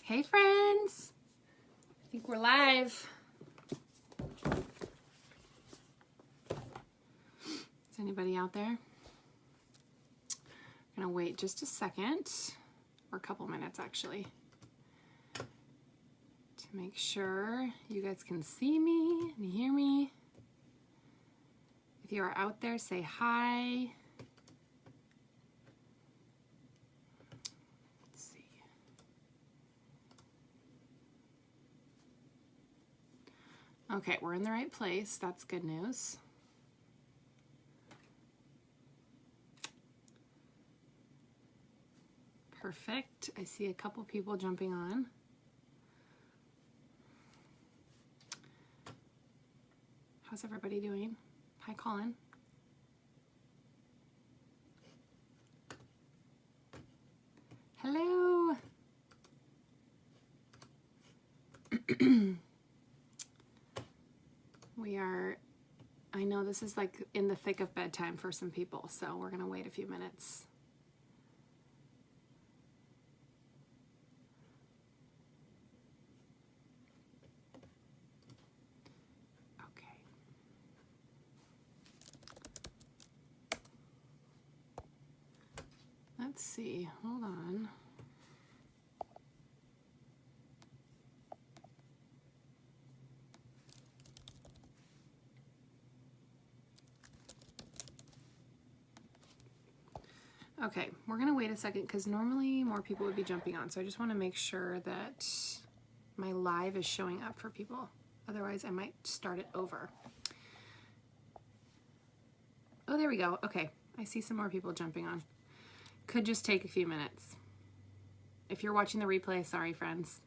Hey friends, I think we're live. Is anybody out there? I'm gonna wait just a second, or a couple minutes actually, to make sure you guys can see me and hear me. If you are out there, say hi. Okay, we're in the right place. That's good news. Perfect. I see a couple people jumping on. How's everybody doing? Hi, Colin. Hello. I know this is like in the thick of bedtime for some people, so we're gonna wait a few minutes. Okay. Let's see, hold on. Okay, we're gonna wait a second because normally more people would be jumping on, so I just want to make sure that my live is showing up for people. Otherwise, I might start it over. Oh, there we go. Okay, I see some more people jumping on. Could just take a few minutes. If you're watching the replay, sorry friends.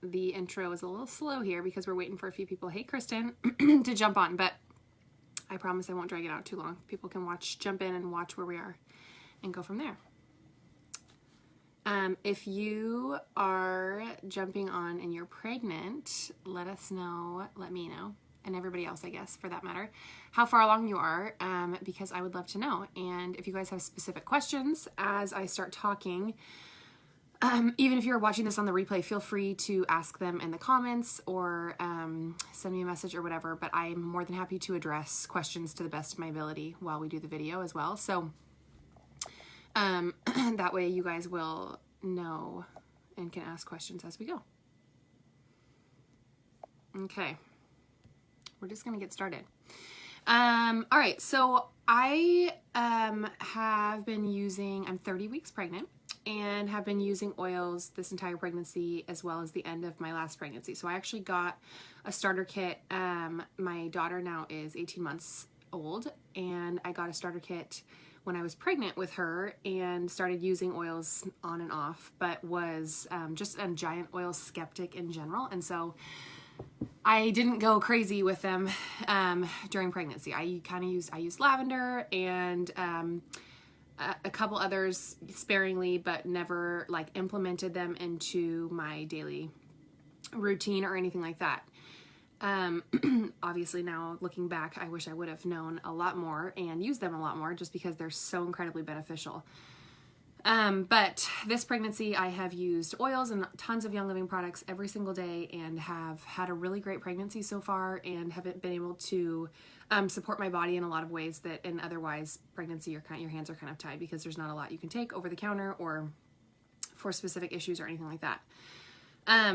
The intro is a little slow here because we're waiting for a few people. Hey, Kristen, to jump on, but I promise I won't drag it out too long. People can jump in and watch where we are and go from there. If you are jumping on and you're pregnant, let me know, and everybody else, I guess, for that matter, how far along you are, because I would love to know. And if you guys have specific questions as I start talking, even if you're watching this on the replay, feel free to ask them in the comments or send me a message or whatever, but I'm more than happy to address questions to the best of my ability while we do the video as well. So that way you guys will know and can ask questions as we go. Okay, we're just gonna get started. All right, so I have been using, I'm 30 weeks pregnant, and have been using oils this entire pregnancy as well as the end of my last pregnancy. So I actually got a starter kit. My daughter now is 18 months old, and I got a starter kit when I was pregnant with her and started using oils on and off, but was just a giant oil skeptic in general. And so I didn't go crazy with them during pregnancy. I used lavender and a couple others sparingly, but never like implemented them into my daily routine or anything like that. Obviously now looking back, I wish I would have known a lot more and used them a lot more just because they're so incredibly beneficial. But this pregnancy I have used oils and tons of Young Living products every single day and have had a really great pregnancy so far and haven't been able to support my body in a lot of ways that in otherwise pregnancy your hands are kind of tied because there's not a lot you can take over the counter or for specific issues or anything like that.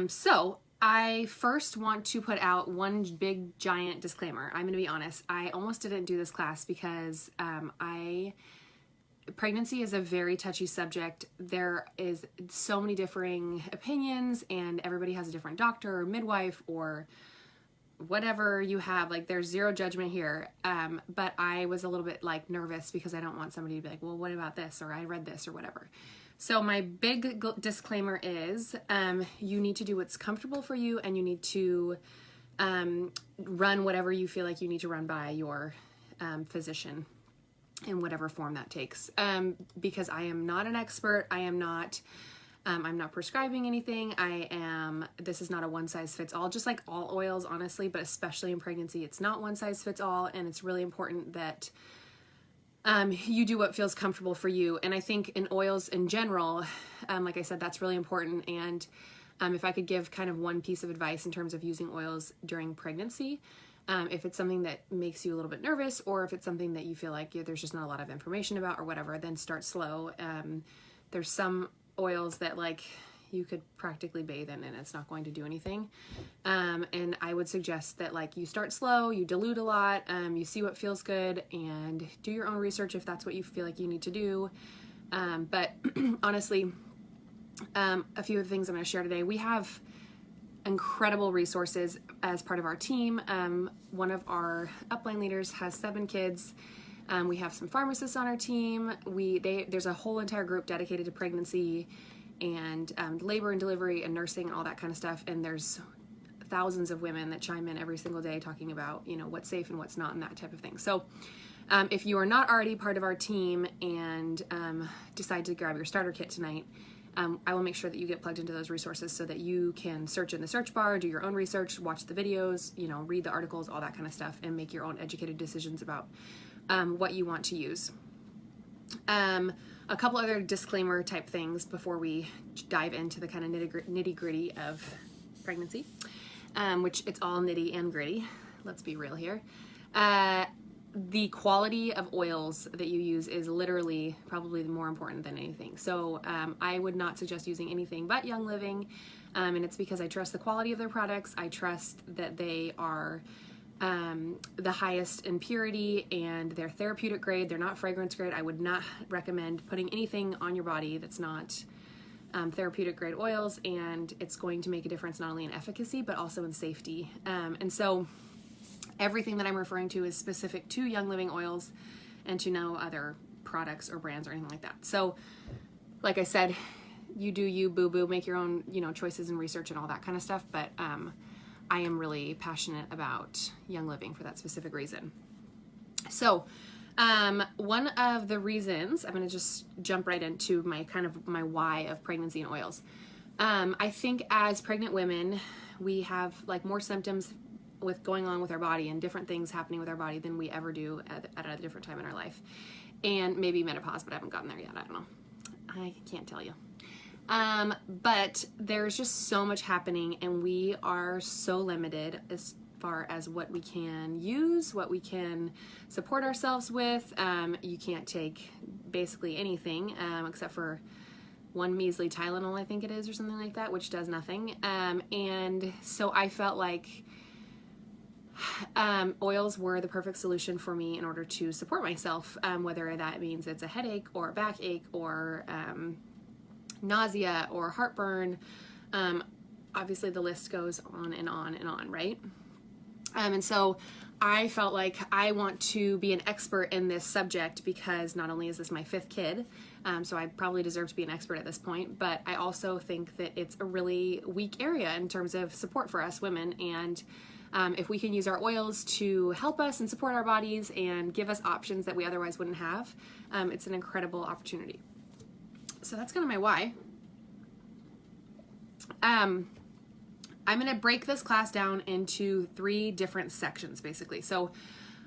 So I first want to put out one big giant disclaimer. I'm going to be honest. I almost didn't do this class because pregnancy is a very touchy subject. There is so many differing opinions and everybody has a different doctor or midwife or whatever you have. Like there's zero judgment here. But I was a little bit like nervous because I don't want somebody to be like, well, what about this? Or I read this or whatever. So my big disclaimer is you need to do what's comfortable for you and you need to run whatever you feel like you need to run by your physician in whatever form that takes. Because I am not an expert. I'm not prescribing anything. This is not a one size fits all, just like all oils, honestly, but especially in pregnancy, it's not one size fits all. And it's really important that you do what feels comfortable for you. And I think in oils in general, like I said, that's really important. And if I could give kind of one piece of advice in terms of using oils during pregnancy, if it's something that makes you a little bit nervous, or if it's something that you feel like there's just not a lot of information about or whatever, then start slow. There's some oils that like you could practically bathe in and it's not going to do anything. And I would suggest that like you start slow, you dilute a lot, you see what feels good, and do your own research if that's what you feel like you need to do. But honestly, a few of the things I'm going to share today, we have incredible resources as part of our team. One of our upline leaders has 7 kids. We have some pharmacists on our team. There's a whole entire group dedicated to pregnancy and labor and delivery and nursing and all that kind of stuff. And there's thousands of women that chime in every single day talking about, what's safe and what's not and that type of thing. So if you are not already part of our team and decide to grab your starter kit tonight, I will make sure that you get plugged into those resources so that you can search in the search bar, do your own research, watch the videos, read the articles, all that kind of stuff, and make your own educated decisions about what you want to use. A couple other disclaimer type things before we dive into the kind of nitty gritty of pregnancy, which it's all nitty and gritty. Let's be real here. The quality of oils that you use is literally probably more important than anything. So I would not suggest using anything but Young Living, and it's because I trust the quality of their products. I trust that they are the highest in purity and they're therapeutic grade. They're not fragrance grade. I would not recommend putting anything on your body that's not therapeutic grade oils, and it's going to make a difference not only in efficacy but also in safety. And so everything that I'm referring to is specific to Young Living oils and to no other products or brands or anything like that. So like I said, you do you, boo-boo, make your own choices and research and all that kind of stuff, but I am really passionate about Young Living for that specific reason. So one of the reasons, I'm going to just jump right into my why of pregnancy and oils. I think as pregnant women, we have like more symptoms with going on with our body and different things happening with our body than we ever do at a different time in our life. And maybe menopause, but I haven't gotten there yet. I don't know. I can't tell you. But there's just so much happening, and we are so limited as far as what we can use, what we can support ourselves with. You can't take basically anything except for one measly Tylenol, I think it is, or something like that, which does nothing. And so I felt like oils were the perfect solution for me in order to support myself, whether that means it's a headache or a backache or nausea or heartburn. Obviously the list goes on and on and on, right? And so I felt like I want to be an expert in this subject because not only is this my 5th kid, so I probably deserve to be an expert at this point, but I also think that it's a really weak area in terms of support for us women. And if we can use our oils to help us and support our bodies and give us options that we otherwise wouldn't have, it's an incredible opportunity. So that's kind of my why. I'm going to break this class down into 3 different sections, basically. So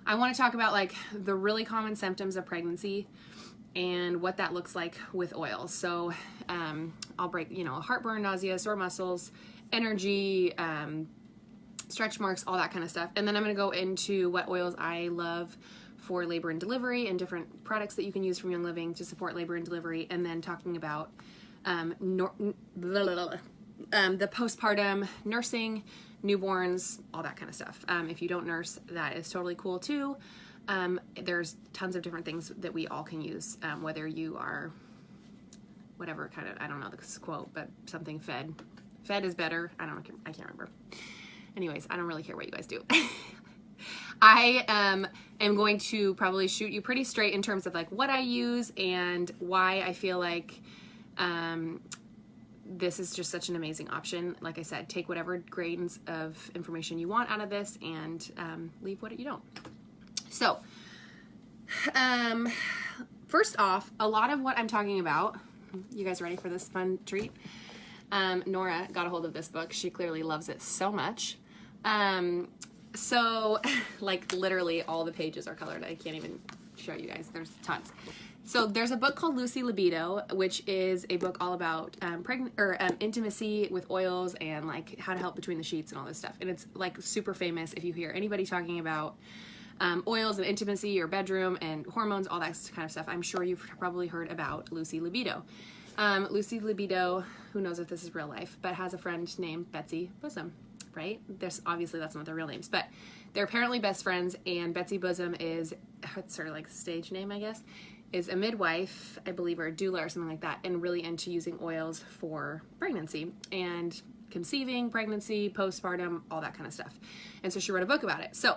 I want to talk about like the really common symptoms of pregnancy and what that looks like with oils. So I'll break, heartburn, nausea, sore muscles, energy, stretch marks, all that kind of stuff. And then I'm going to go into what oils I love for labor and delivery and different products that you can use from Young Living to support labor and delivery, and then talking about the postpartum, nursing, newborns, all that kind of stuff. If you don't nurse, that is totally cool too. There's tons of different things that we all can use, whether you are whatever kind of, I don't know this quote, but something fed. Fed is better. I can't remember. Anyways, I don't really care what you guys do. I am going to probably shoot you pretty straight in terms of like what I use and why I feel like this is just such an amazing option. Like I said, take whatever grains of information you want out of this and leave what you don't. So first off, a lot of what I'm talking about, you guys ready for this fun treat? Nora got a hold of this book. She clearly loves it so much. So like literally all the pages are colored. I can't even show you guys. There's tons. So there's a book called Lucy Libido, which is a book all about intimacy with oils and like how to help between the sheets and all this stuff. And it's like super famous. If you hear anybody talking about oils and intimacy or bedroom and hormones, all that kind of stuff, I'm sure you've probably heard about Lucy Libido. Lucy Libido, who knows if this is real life, but has a friend named Betsy Bosom, right? Obviously that's not their real names, but they're apparently best friends, and Betsy Bosom is, it's sort of like stage name, I guess, is a midwife, I believe, or a doula or something like that, and really into using oils for pregnancy and conceiving, pregnancy, postpartum, all that kind of stuff. And so she wrote a book about it. So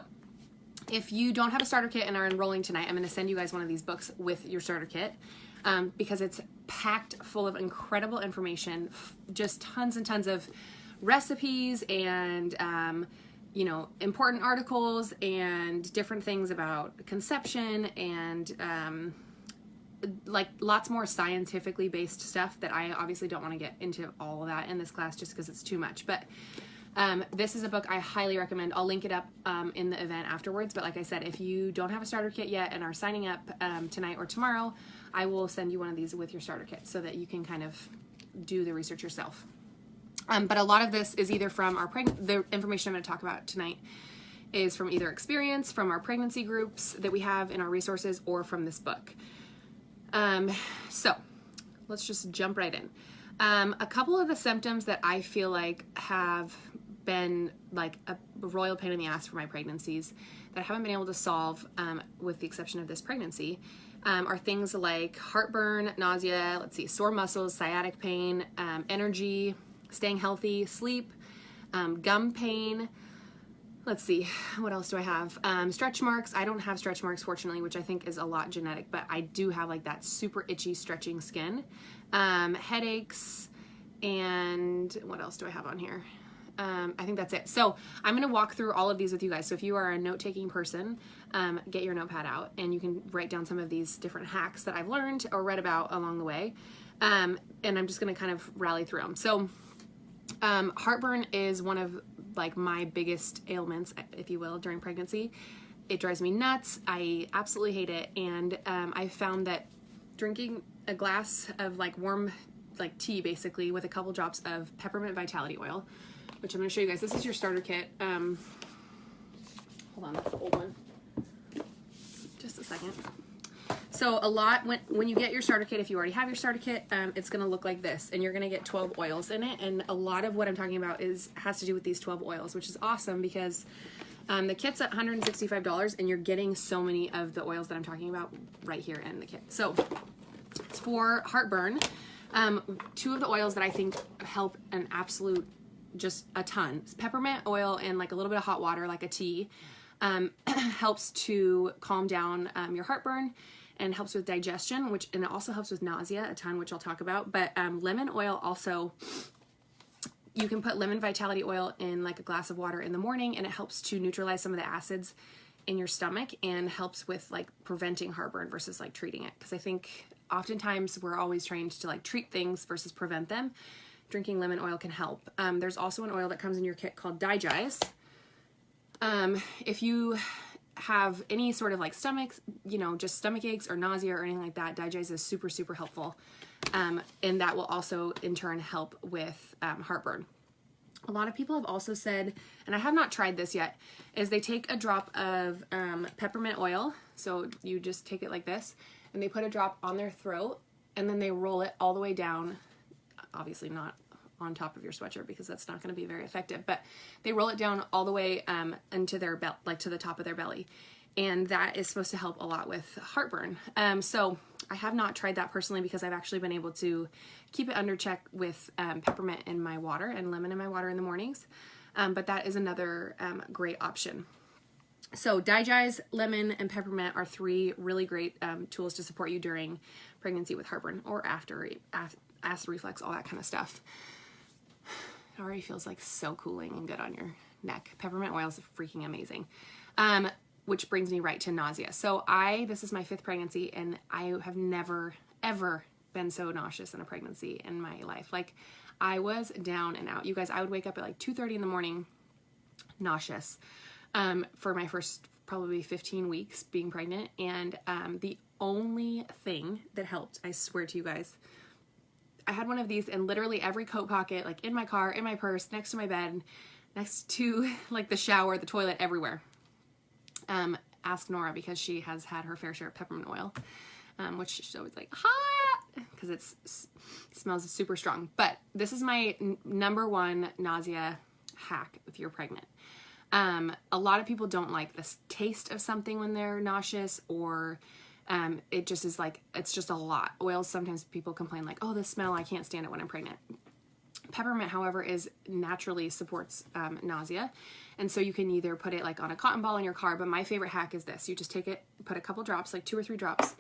if you don't have a starter kit and are enrolling tonight, I'm going to send you guys one of these books with your starter kit, because it's packed full of incredible information, just tons and tons of recipes and you know, important articles and different things about conception and like lots more scientifically based stuff that I obviously don't want to get into all of that in this class just because it's too much. But this is a book I highly recommend. I'll link it up in the event afterwards. But like I said, if you don't have a starter kit yet and are signing up tonight or tomorrow, I will send you one of these with your starter kit so that you can kind of do the research yourself. But a lot of this is either from the information I'm going to talk about tonight is from either experience, from our pregnancy groups that we have in our resources, or from this book. So let's just jump right in. A couple of the symptoms that I feel like have been like a royal pain in the ass for my pregnancies that I haven't been able to solve, with the exception of this pregnancy, are things like heartburn, nausea, sore muscles, sciatic pain, energy, staying healthy, sleep, gum pain. Let's see, what else do I have? Stretch marks. I don't have stretch marks, fortunately, which I think is a lot genetic, but I do have like that super itchy, stretching skin. Headaches, and what else do I have on here? I think that's it. So I'm going to walk through all of these with you guys. So if you are a note-taking person, get your notepad out and you can write down some of these different hacks that I've learned or read about along the way. And I'm just going to kind of rally through them. So heartburn is one of like my biggest ailments, if you will, during pregnancy. It drives me nuts. I absolutely hate it. And I found that drinking a glass of like warm like tea basically with a couple drops of peppermint vitality oil, which I'm going to show you guys. This is your starter kit. Hold on, that's the old one. Just a second. So a lot, when you get your starter kit, if you already have your starter kit, it's going to look like this, and you're going to get 12 oils in it. And a lot of what I'm talking about has to do with these 12 oils, which is awesome because the kit's at $165 and you're getting so many of the oils that I'm talking about right here in the kit. So it's for heartburn. Two of the oils that I think help an absolute, just a ton. It's peppermint oil and like a little bit of hot water, like a tea, helps to calm down your heartburn and helps with digestion, and it also helps with nausea a ton, which I'll talk about. But lemon oil also, you can put lemon vitality oil in like a glass of water in the morning, and it helps to neutralize some of the acids in your stomach and helps with like preventing heartburn versus like treating it. Because I think oftentimes we're always trained to like treat things versus prevent them. Drinking lemon oil can help. There's also an oil that comes in your kit called Digize. If you have any sort of like just stomach aches or nausea or anything like that, Digize is super, super helpful. And that will also in turn help with heartburn. A lot of people have also said, and I have not tried this yet, is they take a drop of peppermint oil. So you just take it like this, and they put a drop on their throat, and then they roll it all the way down, obviously not on top of your sweatshirt because that's not going to be very effective, but they roll it down all the way into their belt, like to the top of their belly. And that is supposed to help a lot with heartburn. So I have not tried that personally because I've actually been able to keep it under check with peppermint in my water and lemon in my water in the mornings. But that is another great option. So Digize, lemon, and peppermint are three really great tools to support you during pregnancy with heartburn or after acid reflux, all that kind of stuff. It already feels like so cooling and good on your neck. Peppermint oil is freaking amazing. Which brings me right to nausea. So this is my 5th pregnancy, and I have never, ever been so nauseous in a pregnancy in my life. Like, I was down and out. You guys, I would wake up at like 2:30 in the morning, nauseous, for my first probably 15 weeks being pregnant, and the only thing that helped, I swear to you guys, I had one of these in literally every coat pocket, like in my car, in my purse, next to my bed, next to like the shower, the toilet, everywhere. Ask Nora, because she has had her fair share of peppermint oil, which she's always like, hot, because it smells super strong. But this is my number one nausea hack if you're pregnant. A lot of people don't like the taste of something when they're nauseous, or it just is like, it's just a lot. Oils, sometimes people complain like, oh, the smell, I can't stand it when I'm pregnant. Peppermint, however, is naturally supports nausea. And so you can either put it like on a cotton ball in your car, but my favorite hack is this. You just take it, put a couple drops, like 2 or 3 drops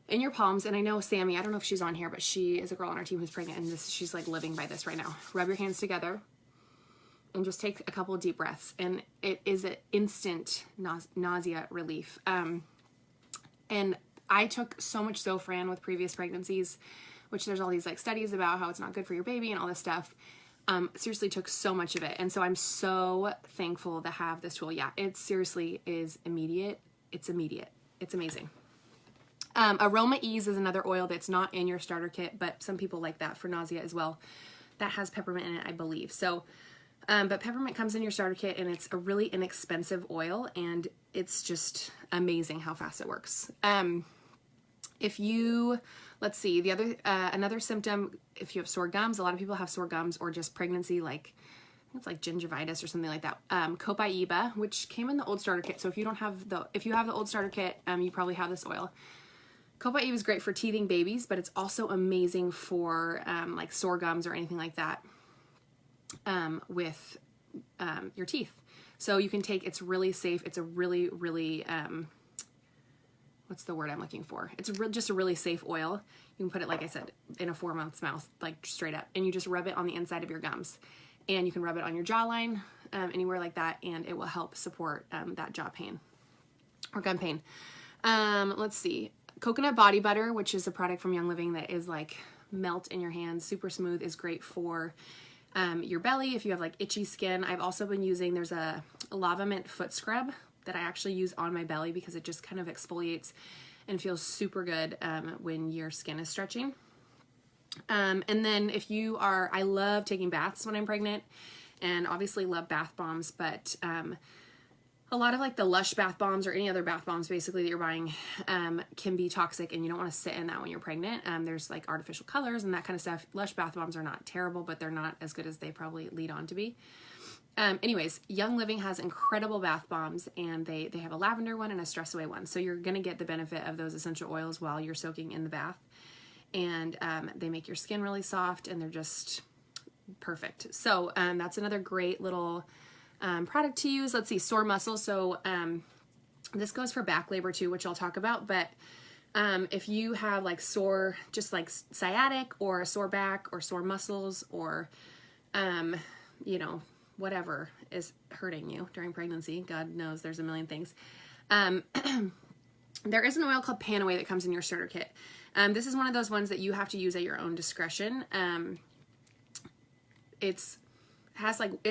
in your palms. And I know Sammy, I don't know if she's on here, but she is a girl on our team who's pregnant, and she's like living by this right now. Rub your hands together and just take a couple of deep breaths. And it is an instant nausea relief. And I took so much Zofran with previous pregnancies, which there's all these like studies about how it's not good for your baby and all this stuff. Seriously took so much of it. And so I'm so thankful to have this tool. Yeah, it seriously is immediate. It's immediate. It's amazing. Aroma Ease is another oil that's not in your starter kit, but some people like that for nausea as well. That has peppermint in it, I believe. So, but peppermint comes in your starter kit, and it's a really inexpensive oil, and it's just amazing how fast it works. If you, let's see, the other, another symptom, if you have sore gums, a lot of people have sore gums, or just pregnancy, like, I think it's like gingivitis or something like that. Copaiba, which came in the old starter kit. So if you don't have if you have the old starter kit, you probably have this oil. Copaiba is great for teething babies, but it's also amazing for, like sore gums or anything like that, with, your teeth. So you can take, it's really safe. It's a really, really, what's the word I'm looking for? It's just a really safe oil. You can put it, like I said, in a 4-month mouth, like straight up, and you just rub it on the inside of your gums, and you can rub it on your jawline, anywhere like that, and it will help support that jaw pain or gum pain. Let's see, coconut body butter, which is a product from Young Living that is like melt in your hands, super smooth, is great for your belly if you have like itchy skin. I've also been using, there's a Lava Mint foot scrub that I actually use on my belly because it just kind of exfoliates and feels super good when your skin is stretching. And then if you are, I love taking baths when I'm pregnant, and obviously love bath bombs, but a lot of like the Lush bath bombs or any other bath bombs basically that you're buying can be toxic, and you don't want to sit in that when you're pregnant. There's like artificial colors and that kind of stuff. Lush bath bombs are not terrible, but they're not as good as they probably lead on to be. Anyways, Young Living has incredible bath bombs, and they have a lavender one and a stress away one. So you're going to get the benefit of those essential oils while you're soaking in the bath. And they make your skin really soft, and they're just perfect. So that's another great little product to use. Let's see, sore muscles. So this goes for back labor too, which I'll talk about. But if you have like sore, just like sciatic or a sore back or sore muscles, or you know, whatever is hurting you during pregnancy, God knows there's a million things. There is an oil called Panaway that comes in your starter kit. This is one of those ones that you have to use at your own discretion. It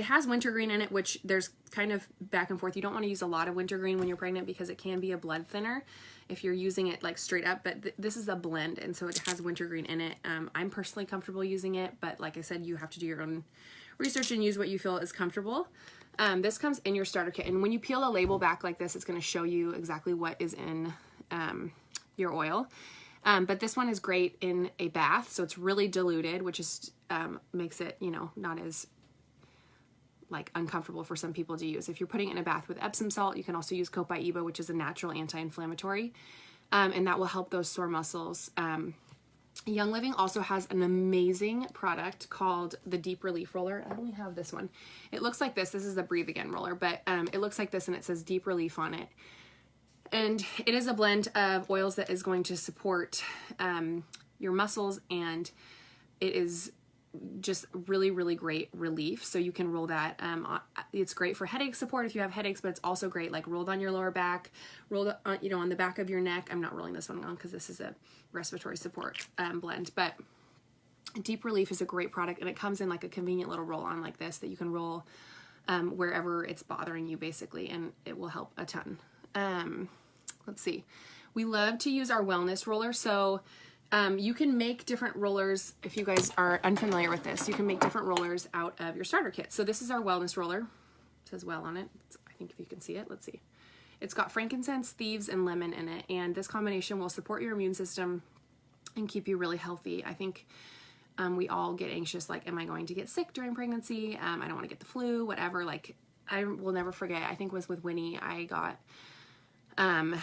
has wintergreen in it, which there's kind of back and forth. You don't want to use a lot of wintergreen when you're pregnant because it can be a blood thinner if you're using it like straight up, but this is a blend, and so it has wintergreen in it. I'm personally comfortable using it, but like I said, you have to do your own research and use what you feel is comfortable. This comes in your starter kit, and when you peel the label back like this, it's going to show you exactly what is in your oil. But this one is great in a bath, so it's really diluted, which is makes it, you know, not as like uncomfortable for some people to use. If you're putting it in a bath with Epsom salt, you can also use Copaiba, which is a natural anti-inflammatory, and that will help those sore muscles. Young Living also has an amazing product called the Deep Relief Roller. I only have this one. It looks like this. This is the Breathe Again roller, but it looks like this, and it says Deep Relief on it. And it is a blend of oils that is going to support your muscles, and it is just really, really great relief. So you can roll that. It's great for headache support if you have headaches, but it's also great like rolled on your lower back, rolled on, you know, on the back of your neck. I'm not rolling this one on because this is a respiratory support blend, but Deep Relief is a great product, and it comes in like a convenient little roll-on like this that you can roll wherever it's bothering you basically, and it will help a ton. Let's see. We love to use our wellness roller. So you can make different rollers. If you guys are unfamiliar with this, you can make different rollers out of your starter kit. So this is our wellness roller. It says well on it. I think if you can see it, let's see. It's got frankincense, thieves, and lemon in it. And this combination will support your immune system and keep you really healthy. I think we all get anxious, like, am I going to get sick during pregnancy? I don't want to get the flu, whatever. Like, I will never forget, I think it was with Winnie, I got, I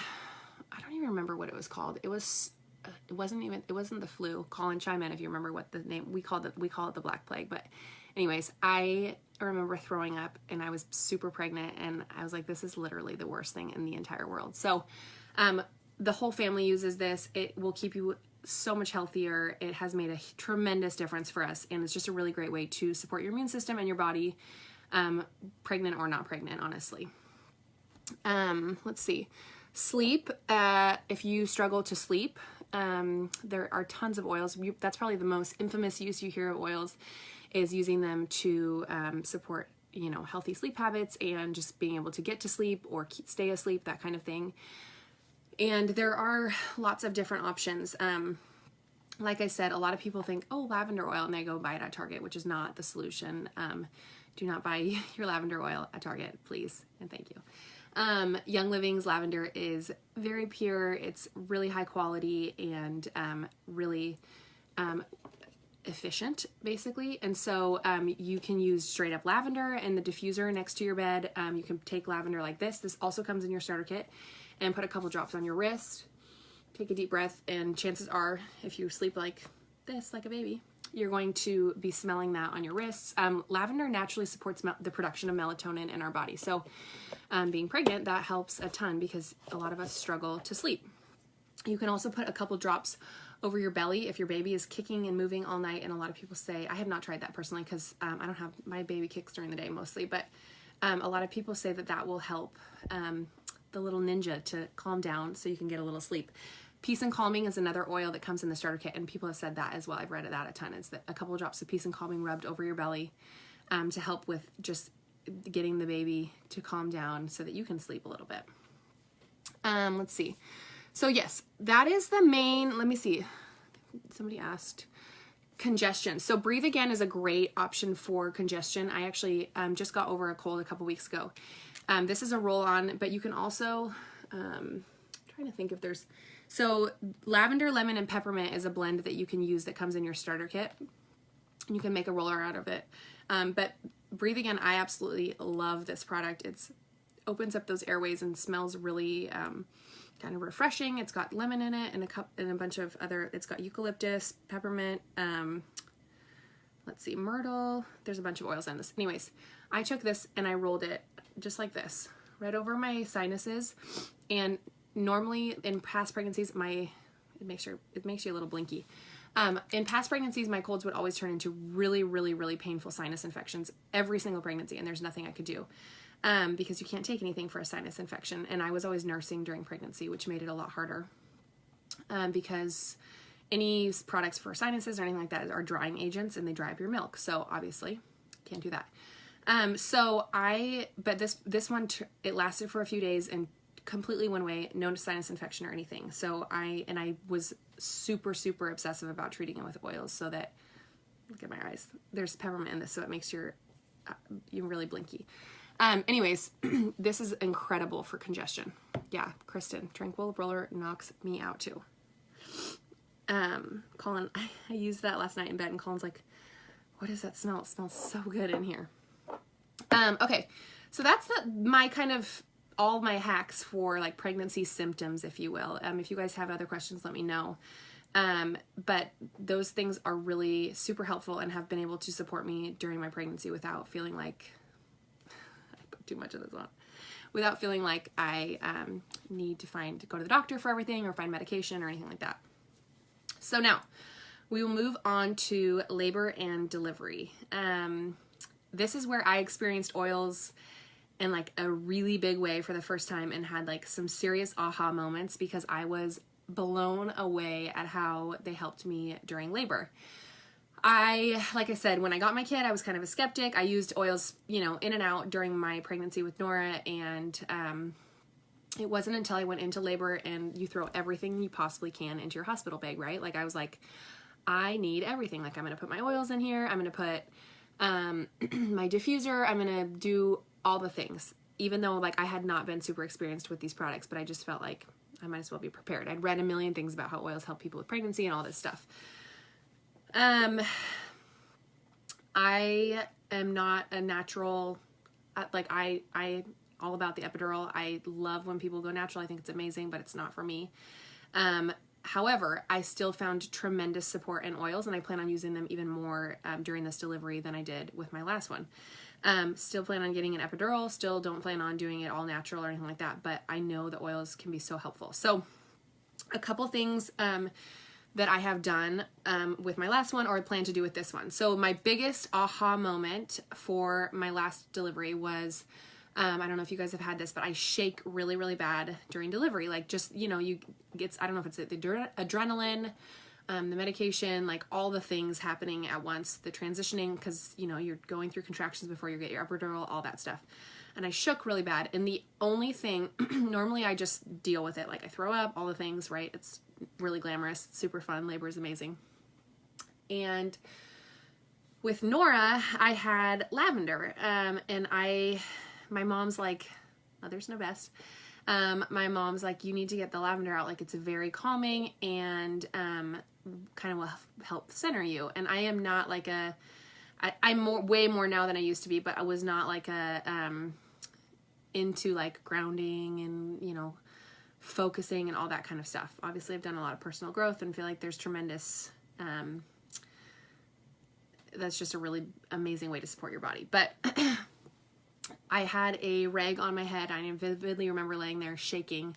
don't even remember what it was called. It wasn't the flu. Colin, chime in if you remember what the name, we call it the Black Plague. But anyways, I remember throwing up and I was super pregnant and I was like, this is literally the worst thing in the entire world. So, the whole family uses this. It will keep you so much healthier. It has made a tremendous difference for us. And it's just a really great way to support your immune system and your body, pregnant or not pregnant, honestly. Let's see. Sleep. If you struggle to sleep, there are tons of oils. That's probably the most infamous use you hear of oils, is using them to support, healthy sleep habits and just being able to get to sleep or stay asleep, that kind of thing. And there are lots of different options. Like I said, a lot of people think, oh, lavender oil, and they go buy it at Target, which is not the solution. Do not buy your lavender oil at Target, please, and thank you. Young Living's lavender is very pure. It's really high quality and really efficient, basically. And so you can use straight up lavender in the diffuser next to your bed. You can take lavender like this. This also comes in your starter kit, and put a couple drops on your wrist. Take a deep breath, and chances are, if you sleep like this, like a baby, you're going to be smelling that on your wrists. Lavender naturally supports the production of melatonin in our body. So being pregnant, that helps a ton because a lot of us struggle to sleep. You can also put a couple drops over your belly if your baby is kicking and moving all night. And a lot of people say, I have not tried that personally because I don't have, my baby kicks during the day mostly, but a lot of people say that will help the little ninja to calm down so you can get a little sleep. Peace and Calming is another oil that comes in the starter kit, and people have said that as well. I've read that a ton. It's a couple of drops of Peace and Calming rubbed over your belly to help with just getting the baby to calm down so that you can sleep a little bit. Let's see. So yes, that is the main, let me see. Somebody asked. Congestion. So Breathe Again is a great option for congestion. I actually just got over a cold a couple weeks ago. This is a roll-on, but you can also, trying to think if there's, so lavender, lemon, and peppermint is a blend that you can use that comes in your starter kit. You can make a roller out of it. But Breathe Again, I absolutely love this product. It opens up those airways and smells really kind of refreshing. It's got lemon in it and a bunch of other, it's got eucalyptus, peppermint, let's see, myrtle. There's a bunch of oils in this. Anyways, I took this and I rolled it just like this, right over my sinuses. And normally in past pregnancies, it makes you a little blinky. In past pregnancies, my colds would always turn into really, really, really painful sinus infections every single pregnancy, and there's nothing I could do because you can't take anything for a sinus infection. And I was always nursing during pregnancy, which made it a lot harder because any products for sinuses or anything like that are drying agents and they dry up your milk. So obviously can't do that. But this one, it lasted for a few days and completely went away, no sinus infection or anything. So I was super, super obsessive about treating it with oils so that, look at my eyes, there's peppermint in this, so it makes you're really blinky. Anyways, this is incredible for congestion. Yeah, Kristen, Tranquil Roller knocks me out too. Colin, I used that last night in bed and Colin's like, what is that smell? It smells so good in here. Okay, so that's my kind of all my hacks for like pregnancy symptoms, if you will. If you guys have other questions, let me know. But those things are really super helpful and have been able to support me during my pregnancy without feeling like I put too much of this on, without feeling like I need to go to the doctor for everything or find medication or anything like that. So now we will move on to labor and delivery. This is where I experienced oils in like a really big way for the first time and had like some serious aha moments because I was blown away at how they helped me during labor. like I said, when I got my kid, I was kind of a skeptic. I used oils, you know, in and out during my pregnancy with Nora, and it wasn't until I went into labor and you throw everything you possibly can into your hospital bag, right? Like I was like, I need everything. Like I'm going to put my oils in here. I'm going to put my diffuser. I'm going to do all the things, even though like I had not been super experienced with these products, but I just felt like I might as well be prepared. I'd read a million things about how oils help people with pregnancy and all this stuff. I am not a natural, like I all about the epidural. I love when people go natural. I think it's amazing, but it's not for me. However, I still found tremendous support in oils, and I plan on using them even more during this delivery than I did with my last one. Still plan on getting an epidural, still don't plan on doing it all natural or anything like that, but I know the oils can be so helpful. So a couple things that I have done with my last one, or plan to do with this one. So my biggest aha moment for my last delivery was, I don't know if you guys have had this, but I shake really, really bad during delivery. Like just, you know, I don't know if it's the adrenaline, the medication, like all the things happening at once, the transitioning, because, you know, you're going through contractions before you get your epidural, all that stuff. And I shook really bad. And the only thing, normally I just deal with it. Like I throw up, all the things, right? It's really glamorous, it's super fun. Labor is amazing. And with Nora, I had lavender. And my mom's like, mother's know best. My mom's like, you need to get the lavender out. Like it's very calming and kind of will help center you. And I am not like I'm way more now than I used to be, but I was not like into like grounding and, you know, focusing and all that kind of stuff. Obviously I've done a lot of personal growth and feel like there's tremendous, that's just a really amazing way to support your body. But I had a rag on my head. I vividly remember laying there shaking,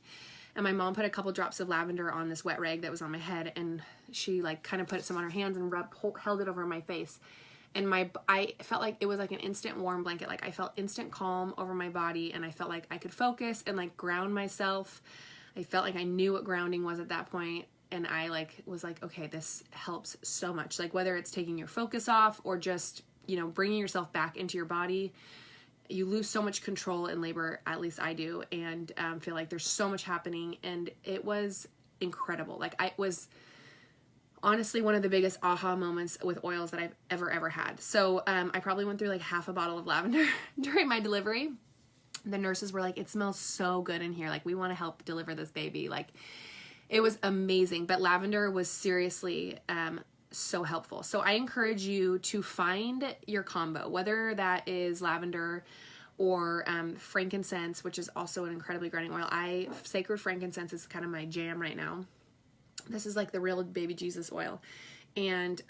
and my mom put a couple drops of lavender on this wet rag that was on my head, and she like kind of put some on her hands and held it over my face. And I felt like it was like an instant warm blanket. Like I felt instant calm over my body, and I felt like I could focus and like ground myself. I felt like I knew what grounding was at that point, and I like was like, okay, this helps so much. Like whether it's taking your focus off or just, you know, bringing yourself back into your body. You lose so much control in labor, at least I do, and feel like there's so much happening, and it was incredible. Like it was honestly one of the biggest aha moments with oils that I've ever had. So I probably went through like half a bottle of lavender during my delivery. The nurses were like, it smells so good in here. Like we want to help deliver this baby. Like it was amazing, but lavender was seriously so helpful. So I encourage you to find your combo, whether that is lavender or frankincense, which is also an incredibly grounding oil. Sacred frankincense is kind of my jam right now. This is like the real baby Jesus oil. And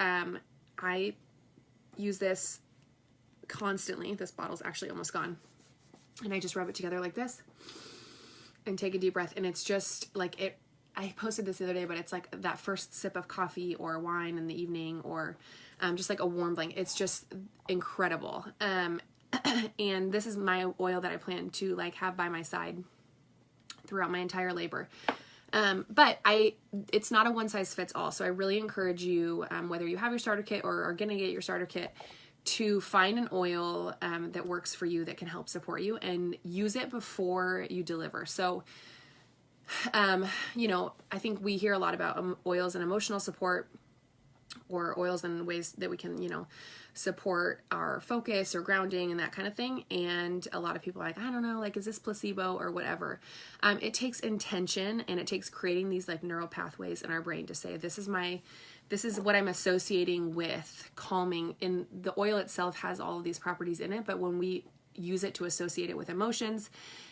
I use this constantly. This bottle's actually almost gone. And I just rub it together like this and take a deep breath. And it's just like it. I posted this the other day, but it's like that first sip of coffee or wine in the evening, or just like a warm blanket. It's just incredible. And this is my oil that I plan to like have by my side throughout my entire labor. But it's not a one size fits all. So I really encourage you, whether you have your starter kit or are going to get your starter kit, to find an oil that works for you, that can help support you, and use it before you deliver. So you know, I think we hear a lot about oils and emotional support, or oils and ways that we can, you know, support our focus or grounding and that kind of thing. And a lot of people are like, I don't know, like, is this placebo or whatever? It takes intention, and it takes creating these like neural pathways in our brain to say, this is what I'm associating with calming. And the oil itself has all of these properties in it, but when we use it to associate it with emotions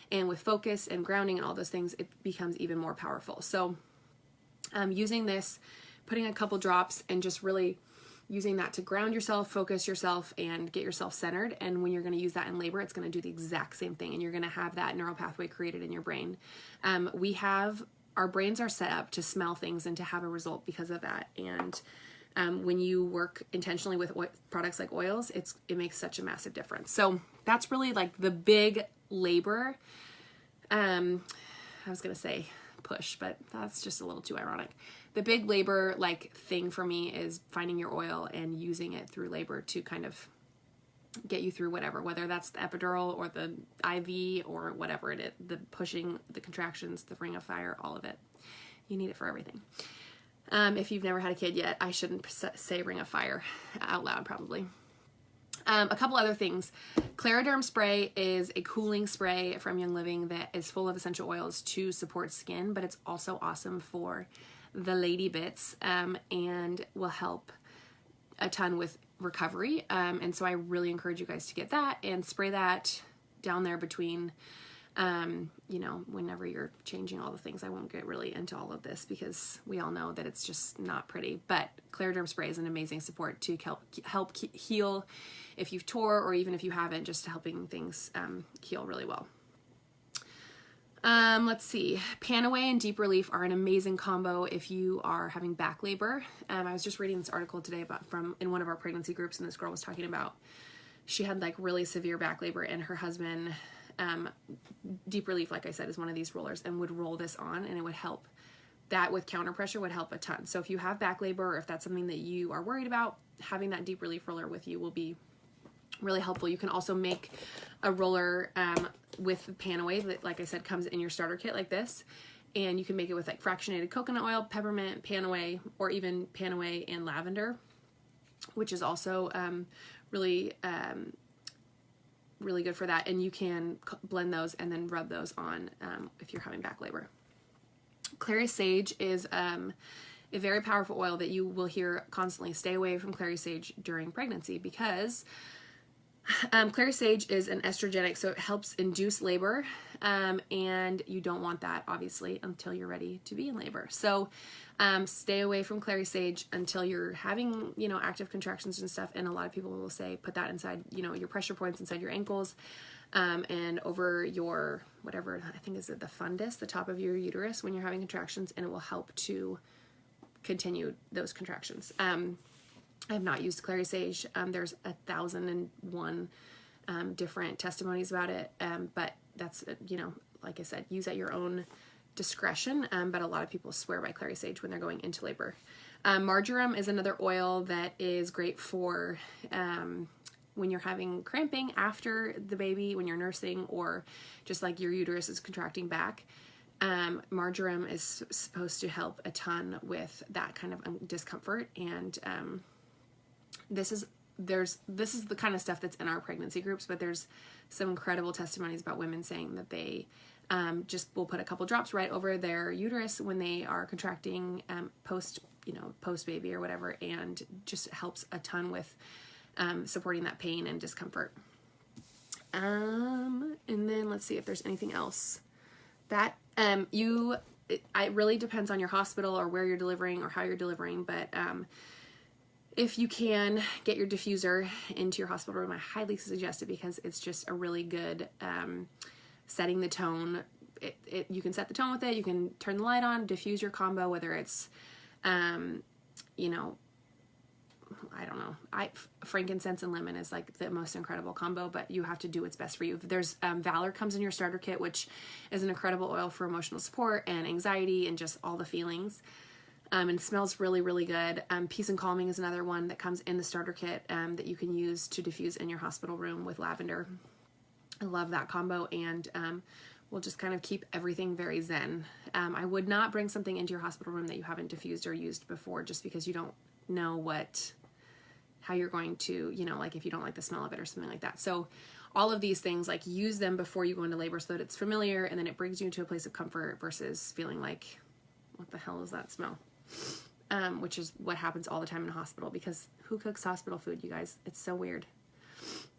and with focus and grounding and all those things, it becomes even more powerful. So using this, putting a couple drops, and just really using that to ground yourself, focus yourself, and get yourself centered. And when you're going to use that in labor, it's going to do the exact same thing, and you're going to have that neural pathway created in your brain. Our brains are set up to smell things and to have a result because of that. And when you work intentionally with products like oils, it makes such a massive difference. So that's really like the big labor. I was going to say push, but that's just a little too ironic. the big labor like thing for me is finding your oil and using it through labor to kind of get you through whatever, whether that's the epidural or the IV or whatever it is, the pushing, the contractions, the ring of fire, all of it. You need it for everything. If you've never had a kid yet, I shouldn't say ring of fire out loud probably. A couple other things. Clariderm spray is a cooling spray from Young Living that is full of essential oils to support skin, but it's also awesome for the lady bits and will help a ton with recovery. And so I really encourage you guys to get that and spray that down there between, you know, whenever you're changing all the things. I won't get really into all of this because we all know that it's just not pretty, but Clariderm spray is an amazing support to help heal if you've tore, or even if you haven't, just helping things heal really well. Let's see. Panaway and Deep Relief are an amazing combo if you are having back labor. I was just reading this article today in one of our pregnancy groups, and this girl was talking about she had like really severe back labor, and her husband, Deep Relief, like I said, is one of these rollers, and would roll this on, and it would help. That with counter pressure would help a ton. So if you have back labor, or if that's something that you are worried about, having that Deep Relief roller with you will be really helpful. You can also make a roller with Panaway that, like I said, comes in your starter kit like this, and you can make it with like fractionated coconut oil, peppermint, Panaway, or even Panaway and lavender, which is also really good for that. And you can blend those and then rub those on if you're having back labor. Clary Sage is a very powerful oil that you will hear constantly. Stay away from Clary Sage during pregnancy because Clary Sage is an estrogenic, so it helps induce labor, and you don't want that, obviously, until you're ready to be in labor. So stay away from Clary Sage until you're having, you know, active contractions and stuff, and a lot of people will say put that inside, you know, your pressure points inside your ankles, and over your, whatever, I think is it the fundus, the top of your uterus when you're having contractions, and it will help to continue those contractions. I have not used Clary Sage. There's 1,001 different testimonies about it, but that's, you know, like I said, use at your own discretion, but a lot of people swear by Clary Sage when they're going into labor. Marjoram is another oil that is great for when you're having cramping after the baby, when you're nursing, or just like your uterus is contracting back. Marjoram is supposed to help a ton with that kind of discomfort, and this is the kind of stuff that's in our pregnancy groups, but there's some incredible testimonies about women saying that they just will put a couple drops right over their uterus when they are contracting post baby or whatever, and just helps a ton with supporting that pain and discomfort. And then let's see if there's anything else that it really depends on your hospital or where you're delivering or how you're delivering, but if you can get your diffuser into your hospital room, I highly suggest it because it's just a really good setting the tone. You can set the tone with it. You can turn the light on, diffuse your combo, whether it's, you know, I don't know. Frankincense and lemon is like the most incredible combo, but you have to do what's best for you. There's Valor comes in your starter kit, which is an incredible oil for emotional support and anxiety and just all the feelings. And smells really, really good. Peace and Calming is another one that comes in the starter kit that you can use to diffuse in your hospital room with lavender. I love that combo, and will just kind of keep everything very zen. I would not bring something into your hospital room that you haven't diffused or used before, just because you don't know how you're going to, you know, like if you don't like the smell of it or something like that. So all of these things, like use them before you go into labor so that it's familiar, and then it brings you into a place of comfort versus feeling like, what the hell is that smell? Which is what happens all the time in a hospital, because who cooks hospital food, you guys? It's so weird.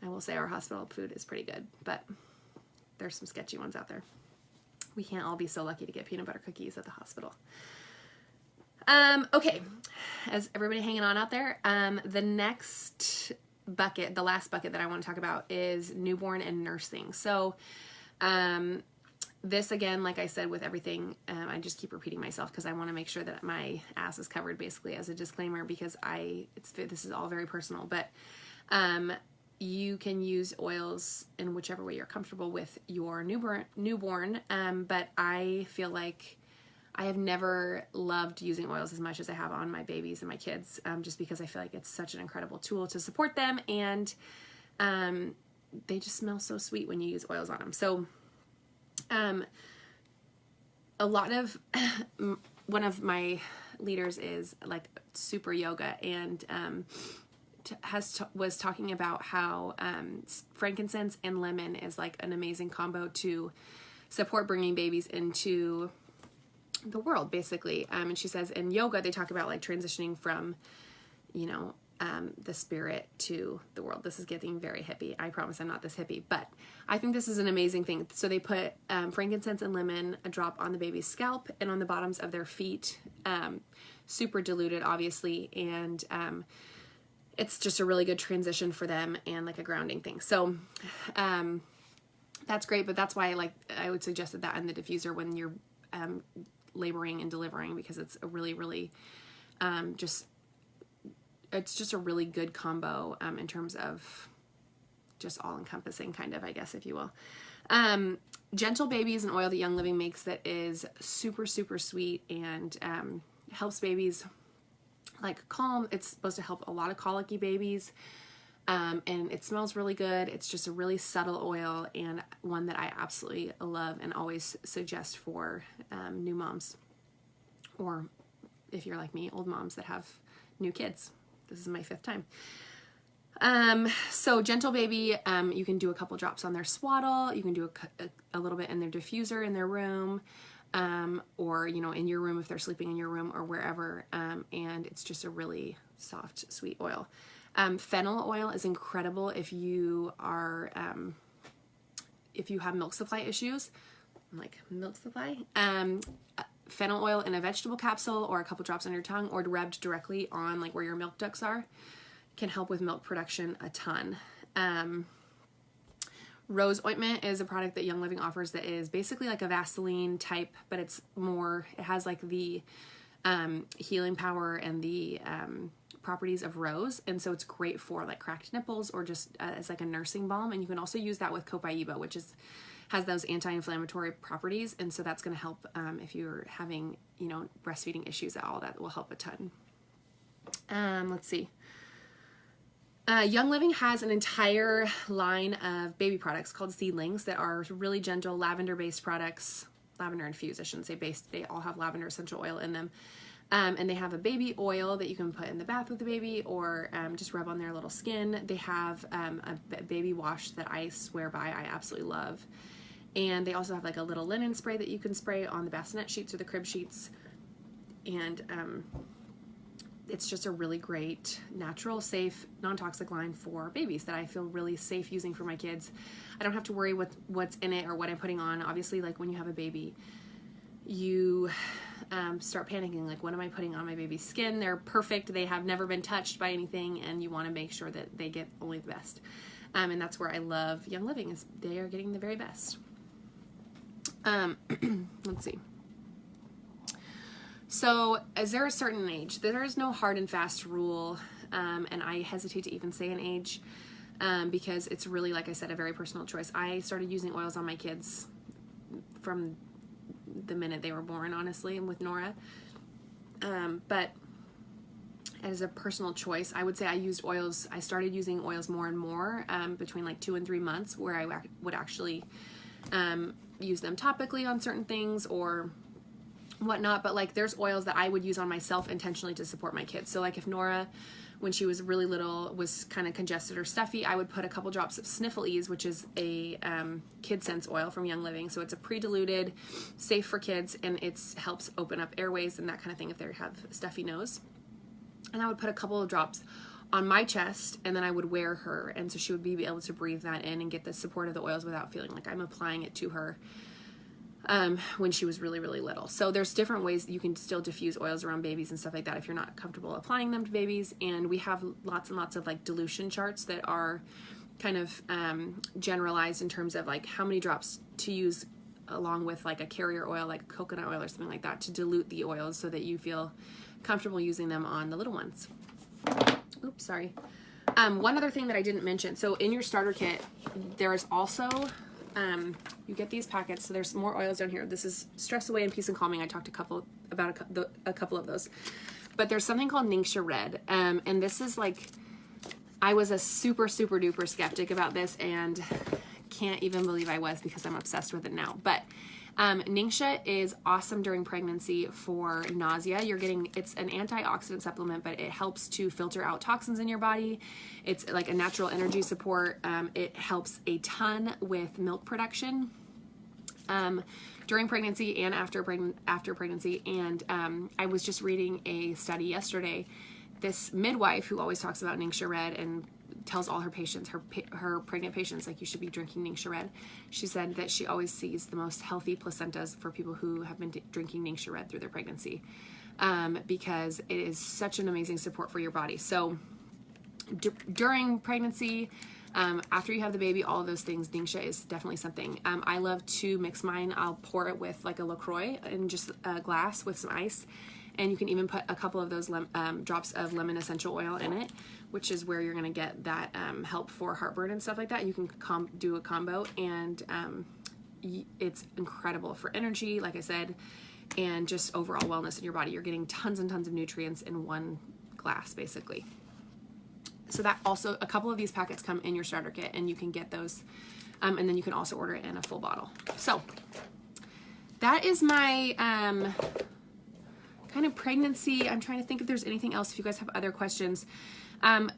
I will say our hospital food is pretty good, but there's some sketchy ones out there. We can't all be so lucky to get peanut butter cookies at the hospital. Okay, as everybody hanging on out there, the next bucket, the last bucket that I want to talk about is newborn and nursing. So, this again, like I said, with everything, I just keep repeating myself because I want to make sure that my ass is covered, basically, as a disclaimer, because this is all very personal. But you can use oils in whichever way you're comfortable with your newborn. But I feel like I have never loved using oils as much as I have on my babies and my kids, just because I feel like it's such an incredible tool to support them, and they just smell so sweet when you use oils on them. So a lot of one of my leaders is like super yoga, and was talking about how frankincense and lemon is like an amazing combo to support bringing babies into the world, basically. And she says in yoga they talk about like transitioning from, you know, the spirit to the world. This is getting very hippie. I promise I'm not this hippie, but I think this is an amazing thing. So they put frankincense and lemon, a drop on the baby's scalp and on the bottoms of their feet, super diluted, obviously, and it's just a really good transition for them and like a grounding thing. So that's great, but that's why I would suggest that in the diffuser when you're laboring and delivering, because it's a really, really it's just a really good combo in terms of just all-encompassing, kind of, I guess, if you will. Gentle Baby is an oil that Young Living makes that is super, super sweet and helps babies like calm. It's supposed to help a lot of colicky babies, and it smells really good. It's just a really subtle oil, and one that I absolutely love and always suggest for new moms, or if you're like me, old moms that have new kids. This is my 5th time. So Gentle Baby, you can do a couple drops on their swaddle. You can do a little bit in their diffuser in their room, or, you know, in your room if they're sleeping in your room or wherever. And it's just a really soft, sweet oil. Fennel oil is incredible if you are, if you have milk supply issues, like milk supply. Fennel oil in a vegetable capsule or a couple drops on your tongue, or rubbed directly on like where your milk ducts are, can help with milk production a ton. Rose ointment is a product that Young Living offers that is basically like a Vaseline type, but it's more, it has like the healing power and the properties of rose, and so it's great for like cracked nipples or just as like a nursing balm. And you can also use that with Copaiba, which has those anti-inflammatory properties, and so that's going to help if you're having, you know, breastfeeding issues at all. That will help a ton. Let's see. Young Living has an entire line of baby products called Seedlings that are really gentle lavender-based products, lavender infused, I shouldn't say based. They all have lavender essential oil in them. And they have a baby oil that you can put in the bath with the baby, or just rub on their little skin. They have a baby wash that I swear by, I absolutely love. And they also have like a little linen spray that you can spray on the bassinet sheets or the crib sheets. And it's just a really great, natural, safe, non-toxic line for babies that I feel really safe using for my kids. I don't have to worry what's in it or what I'm putting on. Obviously, like when you have a baby, you start panicking, like, what am I putting on my baby's skin? They're perfect. They have never been touched by anything, and you want to make sure that they get only the best. And that's where I love Young Living, is they are getting the very best. Let's see. So is there a certain age? There is no hard and fast rule, and I hesitate to even say an age, because it's really, like I said, a very personal choice. I started using oils on my kids from the minute they were born, honestly, and with Nora. But as a personal choice, I would say I started using oils more and more between like 2 and 3 months, where I would actually use them topically on certain things or whatnot. But like there's oils that I would use on myself intentionally to support my kids. So like if Nora, when she was really little, was kind of congested or stuffy, I would put a couple drops of Sniffle Ease, which is a Kid Sense oil from Young Living. So it's a pre-diluted, safe for kids, and it helps open up airways and that kind of thing if they have a stuffy nose. And I would put a couple of drops on my chest, and then I would wear her, and so she would be able to breathe that in and get the support of the oils without feeling like I'm applying it to her when she was really, really little. So there's different ways that you can still diffuse oils around babies and stuff like that if you're not comfortable applying them to babies. And we have lots and lots of like dilution charts that are kind of generalized in terms of like how many drops to use along with like a carrier oil, like coconut oil or something like that, to dilute the oils so that you feel comfortable using them on the little ones. Oops, sorry. One other thing that I didn't mention. So in your starter kit, there is also you get these packets. So there's more oils down here. This is Stress Away and Peace and Calming. I talked about a couple of those. But there's something called Ningxia Red. And this is like, I was a super, super duper skeptic about this and can't even believe I was, because I'm obsessed with it now. But Ningxia is awesome during pregnancy for nausea. It's an antioxidant supplement, but it helps to filter out toxins in your body. It's like a natural energy support. It helps a ton with milk production during pregnancy and after pregnancy. And I was just reading a study yesterday. This midwife who always talks about Ningxia Red and tells all her patients, her pregnant patients, like, you should be drinking Ningxia Red. She said that she always sees the most healthy placentas for people who have been drinking Ningxia Red through their pregnancy, because it is such an amazing support for your body. So during pregnancy, after you have the baby, all of those things, Ningxia is definitely something. I love to mix mine. I'll pour it with like a LaCroix in just a glass with some ice. And you can even put a couple of those drops of lemon essential oil in it, which is where you're going to get that help for heartburn and stuff like that. You can do a combo, and it's incredible for energy, like I said, and just overall wellness in your body. You're getting tons and tons of nutrients in one glass, basically. So that also, a couple of these packets come in your starter kit, and you can get those, and then you can also order it in a full bottle. So that is my kind of pregnancy. I'm trying to think if there's anything else, if you guys have other questions.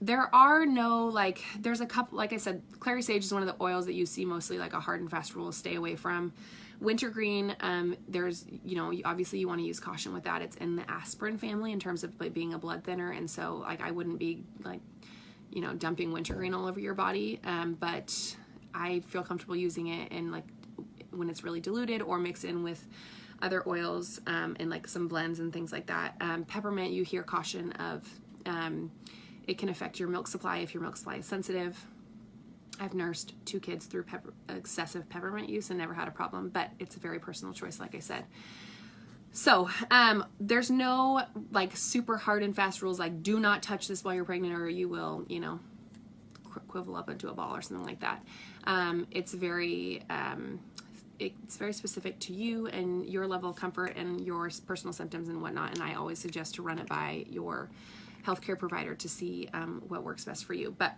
There are no, like, there's a couple, like I said, clary sage is one of the oils that you see mostly like a hard and fast rule, stay away from. Wintergreen, there's, obviously you want to use caution with that. It's in the aspirin family in terms of like being a blood thinner. And so like, I wouldn't be like, dumping wintergreen all over your body. But I feel comfortable using it in like when it's really diluted, or mix in with other oils and like some blends and things like that. Peppermint, you hear caution of it can affect your milk supply if your milk supply is sensitive. I've nursed 2 kids through excessive peppermint use and never had a problem, but it's a very personal choice, like I said. So there's no like super hard and fast rules like do not touch this while you're pregnant or you will, quivel up into a ball or something like that. It's very specific to you and your level of comfort and your personal symptoms and whatnot. And I always suggest to run it by your healthcare provider to see what works best for you. But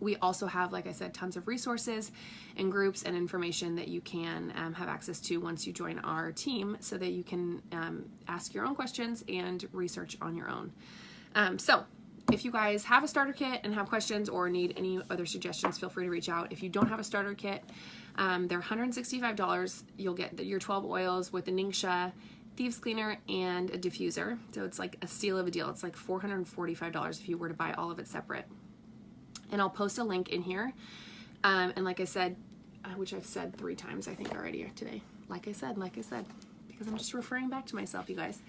we also have, like I said, tons of resources and groups and information that you can have access to once you join our team, so that you can ask your own questions and research on your own. So if you guys have a starter kit and have questions or need any other suggestions, feel free to reach out. If you don't have a starter kit, they're $165. You'll get your 12 oils with the Ningxia, thieves cleaner, and a diffuser. So it's like a steal of a deal. It's like $445 if you were to buy all of it separate. And I'll post a link in here. And like I said, which I've said 3 times, I think, already today. Like I said, because I'm just referring back to myself, you guys.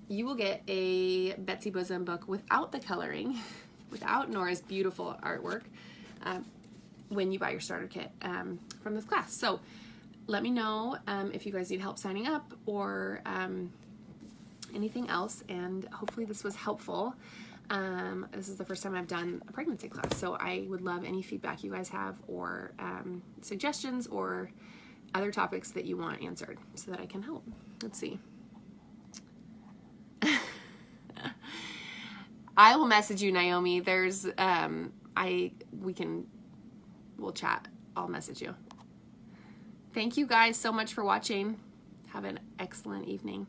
You will get a Betsy Bosom book without the coloring, without Nora's beautiful artwork, when you buy your starter kit from this class. So let me know if you guys need help signing up or anything else, and hopefully this was helpful. This is the first time I've done a pregnancy class, so I would love any feedback you guys have, or suggestions, or other topics that you want answered so that I can help. Let's see. I will message you, Naomi. There's we'll chat. I'll message you. Thank you guys so much for watching. Have an excellent evening.